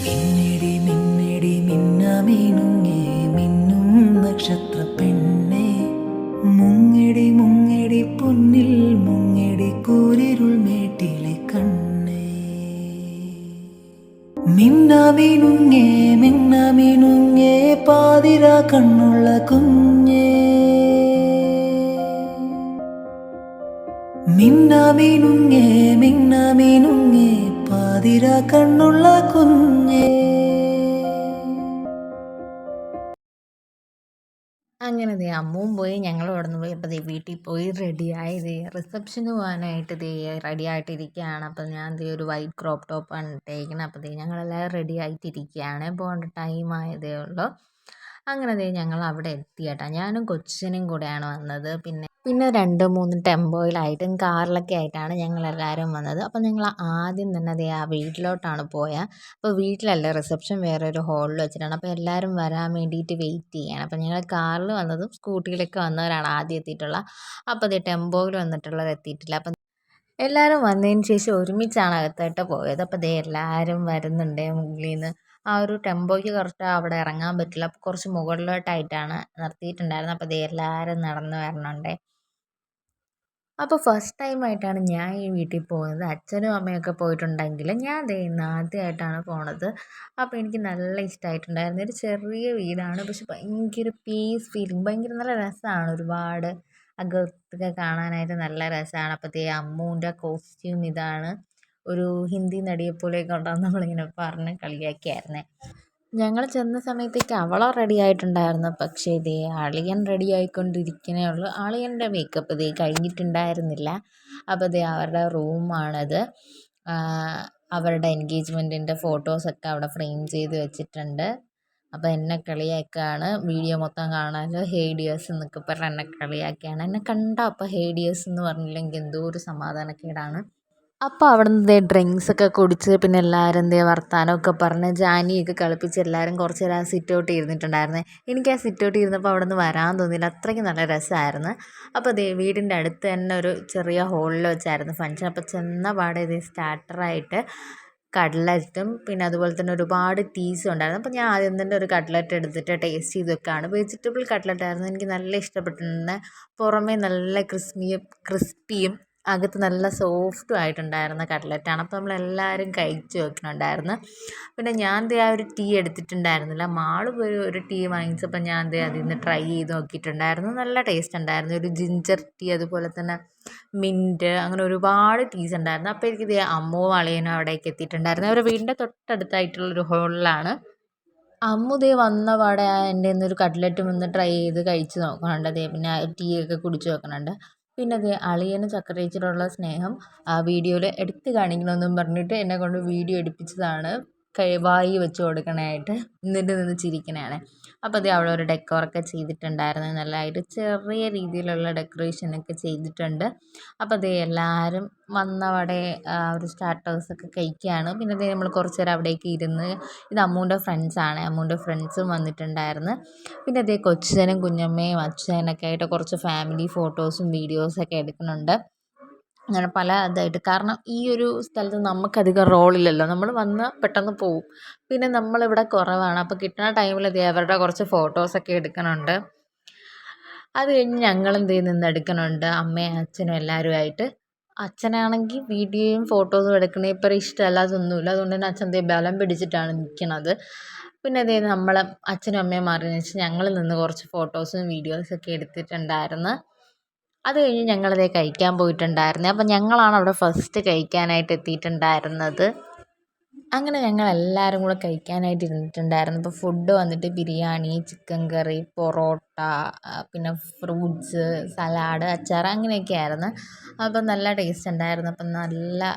മിന്നടി മിന്നടി മിന്നാമിനുങ്ങേ മിന്നും നക്ഷത്ര പെണ്ണേ മുങ്ങടി മുങ്ങടി പൊന്നിൽ മുങ്ങടി കൂരിരുൾ മേട്ടിലെ കണ്ണേ മിന്നാമിനുങ്ങേ മിന്നാമിനുങ്ങേ പാതിര കണ്ണുള്ള കുഞ്ഞേ മിന്നാമിനുങ്ങേ മിന്നാമിനുങ്ങേ പാതിര കണ്ണുള്ള കുഞ്ഞേ അങ്ങനെ ദേ അമ്മുവും പോയി ഞങ്ങളും അവിടെ നിന്ന് പോയി. അപ്പോൾ ദേ വീട്ടിൽ പോയി റെഡിയായി ദേ റിസപ്ഷന് പോകാനായിട്ട് ദേ റെഡി ആയിട്ടിരിക്കുകയാണ്. അപ്പോൾ ഞാൻ ദേ ഒരു വൈറ്റ് ക്രോപ്പ് ടോപ്പാണ് ഇട്ടേക്കുന്നത്. അപ്പോൾ ദേ ഞങ്ങളെല്ലാം റെഡി ആയിട്ടിരിക്കുകയാണ്. പോകേണ്ട ടൈം ആയതേ ഉള്ളൂ. അങ്ങനെ ദേ ഞങ്ങൾ അവിടെ എത്തി കേട്ടോ. ഞാനും കൊച്ചിനും കൂടെയാണ് വന്നത്. പിന്നെ 2-3 ടെമ്പോയിലായിട്ടും കാറിലൊക്കെ ആയിട്ടാണ് ഞങ്ങളെല്ലാവരും വന്നത്. അപ്പോൾ ഞങ്ങൾ ആദ്യം തന്നെ ദേ ആ വീട്ടിലോട്ടാണ് പോയത്. അപ്പോൾ വീട്ടിലല്ല റിസപ്ഷൻ വേറൊരു ഹാളിൽ വെച്ചിട്ടാണ്. അപ്പോൾ എല്ലാവരും വരാൻ വേണ്ടിയിട്ട് വെയിറ്റ് ചെയ്യാണ്. അപ്പോൾ ഞങ്ങൾ കാറിൽ വന്നതും സ്കൂട്ടിയിലൊക്കെ വന്നവരാണ് ആദ്യം എത്തിയിട്ടുള്ളത്. അപ്പോൾ ദേ ടെമ്പോയിൽ വന്നിട്ടുള്ളത് എത്തിയിട്ടില്ല. അപ്പം എല്ലാവരും വന്നതിന് ശേഷം ഒരുമിച്ചാണ് അകത്തോട്ട് പോയത്. അപ്പോൾ ദേ എല്ലാവരും വരുന്നുണ്ട് മുകളിൽ നിന്ന്. ആ ഒരു ടെമ്പോയ്ക്ക് കറക്റ്റ് അവിടെ ഇറങ്ങാൻ പറ്റില്ല. അപ്പോൾ കുറച്ച് മുകളിലോട്ടായിട്ടാണ് നിർത്തിയിട്ടുണ്ടായിരുന്നത്. അപ്പോൾ ദേ എല്ലാവരും നടന്ന് വരണുണ്ട്. അപ്പോൾ ഫസ്റ്റ് ടൈമായിട്ടാണ് ഞാൻ ഈ വീട്ടിൽ പോകുന്നത്. അച്ഛനും അമ്മയൊക്കെ പോയിട്ടുണ്ടെങ്കിലും ഞാൻ ദേ ഇന്ന് ആദ്യമായിട്ടാണ് പോണത്. അപ്പോൾ എനിക്ക് നല്ല ഇഷ്ടമായിട്ടുണ്ടായിരുന്നു. ഒരു ചെറിയ വീടാണ്, പക്ഷെ ഭയങ്കര പീസ് ഫീലിംഗ്, ഭയങ്കര നല്ല രസമാണ്. ഒരുപാട് അകത്തൊക്കെ കാണാനായിട്ട് നല്ല രസമാണ്. അപ്പോൾ ദേ അമ്മൂൻ്റെ കോസ്റ്റ്യൂം ഇതാണ്. ഒരു ഹിന്ദി നടിയെപ്പോലെയൊക്കെ ഉണ്ടാകും നമ്മളിങ്ങനെ പറഞ്ഞ് കളിയാക്കിയായിരുന്നേ. ഞങ്ങൾ ചെന്ന സമയത്തേക്ക് അവളോ റെഡി ആയിട്ടുണ്ടായിരുന്നു. പക്ഷേ ഇതേ അളിയൻ റെഡി ആയിക്കൊണ്ടിരിക്കണേ ഉള്ളൂ. അളിയൻ്റെ മേക്കപ്പ് ഇതേ കഴിഞ്ഞിട്ടുണ്ടായിരുന്നില്ല. അപ്പോൾ ഇതേ അവരുടെ റൂമാണത്. അവരുടെ എൻഗേജ്മെൻറ്റിൻ്റെ ഫോട്ടോസൊക്കെ അവിടെ ഫ്രെയിം ചെയ്ത് വെച്ചിട്ടുണ്ട്. അപ്പോൾ എന്നെ കളിയാക്കുകയാണ്. വീഡിയോ മൊത്തം കാണാമല്ലോ, ഹേഡിയേഴ്സ് എന്നൊക്കെ പറഞ്ഞ് എന്നെ കളിയാക്കിയാണ്. എന്നെ കണ്ടാൽ അപ്പോൾ ഹേഡിയേഴ്സ് എന്ന് പറഞ്ഞില്ലെങ്കിൽ എന്തോ ഒരു സമാധാനക്കേടാണ്. അപ്പോൾ അവിടെ നിന്ന് ഡ്രിങ്ക്സൊക്കെ കുടിച്ച് പിന്നെ എല്ലാവരും വർത്താനമൊക്കെ പറഞ്ഞ് ജാനിയൊക്കെ കളിപ്പിച്ച് എല്ലാവരും കുറച്ച് നേരം ആ സിറ്റ് ഔട്ട് ഇരുന്നിട്ടുണ്ടായിരുന്നു. എനിക്ക് ആ സിറ്റ് ഔട്ട് ഇരുന്നപ്പോൾ അവിടെ നിന്ന് വരാൻ തോന്നിയില്ല, അത്രയ്ക്ക് നല്ല രസമായിരുന്നു. അപ്പോൾ വീടിൻ്റെ അടുത്ത് തന്നെ ഒരു ചെറിയ ഹോളിൽ വെച്ചായിരുന്നു ഫംഗ്ഷൻ. അപ്പോൾ ചെന്ന പാടെ സ്റ്റാർട്ടറായിട്ട് കട്ട്ലറ്റും പിന്നെ അതുപോലെ തന്നെ ഒരുപാട് ടീസും ഉണ്ടായിരുന്നു. അപ്പോൾ ഞാൻ ആദ്യം തന്നെ ഒരു കട്ട്ലറ്റ് എടുത്തിട്ട് ടേസ്റ്റ് ചെയ്ത് വെക്കുകയാണ്. വെജിറ്റബിൾ കട്ട്ലറ്റായിരുന്നു, എനിക്ക് നല്ല ഇഷ്ടപ്പെട്ടിട്ടുണ്ട്. പുറമേ നല്ല ക്രിസ്പിയും അകത്ത് നല്ല സോഫ്റ്റും ആയിട്ടുണ്ടായിരുന്ന കട്ട്ലറ്റാണ്. അപ്പോൾ നമ്മളെല്ലാവരും കഴിച്ച് നോക്കുന്നുണ്ടായിരുന്നു. പിന്നെ ഞാൻ ആ ഒരു ടീ എടുത്തിട്ടുണ്ടായിരുന്നില്ല. മാള് പോയി ഒരു ടീ വാങ്ങിച്ചപ്പോൾ ഞാൻ അതിൽ നിന്ന് ട്രൈ ചെയ്ത് നോക്കിയിട്ടുണ്ടായിരുന്നു. നല്ല ടേസ്റ്റ് ഉണ്ടായിരുന്നു. ഒരു ജിഞ്ചർ ടീ, അതുപോലെ തന്നെ മിൻറ്റ്, അങ്ങനെ ഒരുപാട് ടീസ് ഉണ്ടായിരുന്നു. അപ്പോൾ എനിക്കിത് അമ്മുവും അളിയനും അവിടേക്ക് എത്തിയിട്ടുണ്ടായിരുന്നു. അവരുടെ വീടിൻ്റെ തൊട്ടടുത്തായിട്ടുള്ളൊരു ഹോളിലാണ്. അമ്മു വന്ന പാടെ എൻ്റെ ഒരു കട്ട്ലറ്റും ഒന്ന് ട്രൈ ചെയ്ത് കഴിച്ച് നോക്കുന്നുണ്ട്. പിന്നെ ടീ ഒക്കെ കുടിച്ച് നോക്കുന്നുണ്ട്. പിന്നെ അളിയന് ചക്കരേച്ചിയോടുള്ള സ്നേഹം വീഡിയോയിൽ എടുത്ത് കാണിക്കണമെന്നും പറഞ്ഞിട്ട് എന്നെ കൊണ്ട് വീഡിയോ എടുപ്പിച്ചതാണ്, വായി വെച്ച് കൊടുക്കണായിട്ട്. എന്നിട്ട് നിന്ന് ചിരിക്കണതാണ്. അപ്പോൾ അവിടെ ഒരു ഡെക്കോറൊക്കെ ചെയ്തിട്ടുണ്ടായിരുന്നു. നല്ലതായിട്ട് ചെറിയ രീതിയിലുള്ള ഡെക്കറേഷനൊക്കെ ചെയ്തിട്ടുണ്ട്. അപ്പോൾ എല്ലാവരും വന്നവിടെ ഒരു സ്റ്റാർട്ടേഴ്സൊക്കെ കഴിക്കുകയാണ്. പിന്നെ നമ്മൾ കുറച്ച് നേരം അവിടേക്ക് ഇരുന്ന്. ഇത് അമ്മൂൻ്റെ ഫ്രണ്ട്സാണ്, അമ്മൂൻ്റെ ഫ്രണ്ട്സും വന്നിട്ടുണ്ടായിരുന്നു. പിന്നെ കൊച്ചനും കുഞ്ഞമ്മയും അച്ഛനൊക്കെ ആയിട്ട് കുറച്ച് ഫാമിലി ഫോട്ടോസും വീഡിയോസൊക്കെ എടുക്കുന്നുണ്ട്. അങ്ങനെ പല ഇതായിട്ട്, കാരണം ഈ ഒരു സ്ഥലത്ത് നമുക്കധികം റോളില്ലല്ലോ, നമ്മൾ വന്ന് പെട്ടെന്ന് പോവും. പിന്നെ നമ്മളിവിടെ കുറവാണ്. അപ്പോൾ കിട്ടുന്ന ടൈമിൽ അവരുടെ കുറച്ച് ഫോട്ടോസൊക്കെ എടുക്കുന്നുണ്ട്. അത് കഴിഞ്ഞ് ഞങ്ങളും നിന്ന് എടുക്കുന്നുണ്ട്, അമ്മയും അച്ഛനും എല്ലാവരുമായിട്ട്. അച്ഛനാണെങ്കിൽ വീഡിയോയും ഫോട്ടോസും എടുക്കണേ ഇപ്പം ഇഷ്ടമല്ലാതൊന്നുമില്ല. അതുകൊണ്ട് തന്നെ അച്ഛൻ ബലം പിടിച്ചിട്ടാണ് നിൽക്കുന്നത്. പിന്നെ നമ്മൾ അച്ഛനും അമ്മയും മാറിയെന്ന് വെച്ചാൽ ഞങ്ങൾ നിന്ന് കുറച്ച് ഫോട്ടോസും വീഡിയോസൊക്കെ എടുത്തിട്ടുണ്ടായിരുന്നു. അത് കഴിഞ്ഞ് ഞങ്ങളത് കഴിക്കാൻ പോയിട്ടുണ്ടായിരുന്നു. അപ്പം ഞങ്ങളാണ് അവിടെ ഫസ്റ്റ് കഴിക്കാനായിട്ട് എത്തിയിട്ടുണ്ടായിരുന്നത്. അങ്ങനെ ഞങ്ങളെല്ലാവരും കൂടെ കഴിക്കാനായിട്ട് ഇരുന്നിട്ടുണ്ടായിരുന്നു. ഇപ്പോൾ ഫുഡ് വന്നിട്ട് ബിരിയാണി, ചിക്കൻ കറി, പൊറോട്ട, പിന്നെ ഫ്രൂട്ട്സ്, സലാഡ്, അച്ചാർ, അങ്ങനെയൊക്കെ ആയിരുന്നു. അപ്പം നല്ല ടേസ്റ്റ് ഉണ്ടായിരുന്നു. അപ്പം നല്ല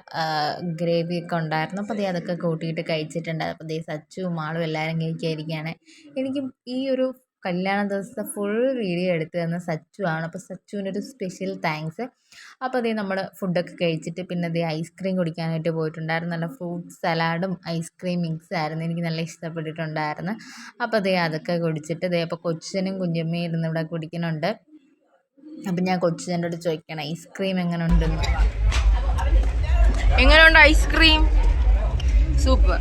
ഗ്രേവിയൊക്കെ ഉണ്ടായിരുന്നു. അപ്പോൾ അതൊക്കെ കൂട്ടിയിട്ട് കഴിച്ചിട്ടുണ്ടായിരുന്നു. അപ്പോൾ സച്ചുവും മാളും എല്ലാവരും കഴിക്കാതിരിക്കുകയാണ്. എനിക്ക് ഈ ഒരു കല്യാണ ദിവസത്തെ ഫുൾ വീഡിയോ എടുത്തു തന്ന സച്ചു ആണ്. അപ്പോൾ സച്ചുവിനൊരു സ്പെഷ്യൽ താങ്ക്സ്. അപ്പോൾ നമ്മൾ ഫുഡൊക്കെ കഴിച്ചിട്ട് പിന്നെ ഐസ്ക്രീം കുടിക്കാനായിട്ട് പോയിട്ടുണ്ടായിരുന്നു. നല്ല ഫ്രൂട്ട് സലാഡും ഐസ്ക്രീം മിക്സ് ആയിരുന്നു, എനിക്ക് നല്ല ഇഷ്ടപ്പെട്ടിട്ടുണ്ടായിരുന്നു. അപ്പോൾ അതൊക്കെ കുടിച്ചിട്ട് അപ്പോൾ കൊച്ചനും കുഞ്ഞമ്മയും ഇരുന്ന് ഇവിടെ കുടിക്കുന്നുണ്ട്. അപ്പം ഞാൻ കൊച്ചനോട് ചോദിക്കണം ഐസ്ക്രീം എങ്ങനെ ഉണ്ടെന്ന്. എങ്ങനെയുണ്ട് ഐസ്ക്രീം? സൂപ്പർ.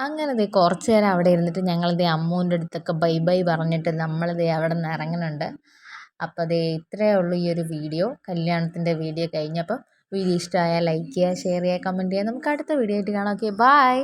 അങ്ങനെ കുറച്ച് നേരം അവിടെ ഇരുന്നിട്ട് ഞങ്ങൾ അമ്മൂൻ്റെ അടുത്തൊക്കെ ബൈ ബൈ പറഞ്ഞിട്ട് നമ്മൾ അവിടെ നിന്ന് ഇറങ്ങുന്നുണ്ട്. അപ്പോൾ ഇത്രയേ ഉള്ളൂ ഈ ഒരു വീഡിയോ, കല്യാണത്തിൻ്റെ വീഡിയോ കഴിഞ്ഞപ്പോൾ. വീഡിയോ ഇഷ്ടമായാൽ ലൈക്ക് ചെയ്യുക, ഷെയർ ചെയ്യുക, കമൻറ്റ് ചെയ്യുക. നമുക്ക് അടുത്ത വീഡിയോ ആയിട്ട് കാണാം. Okay, by.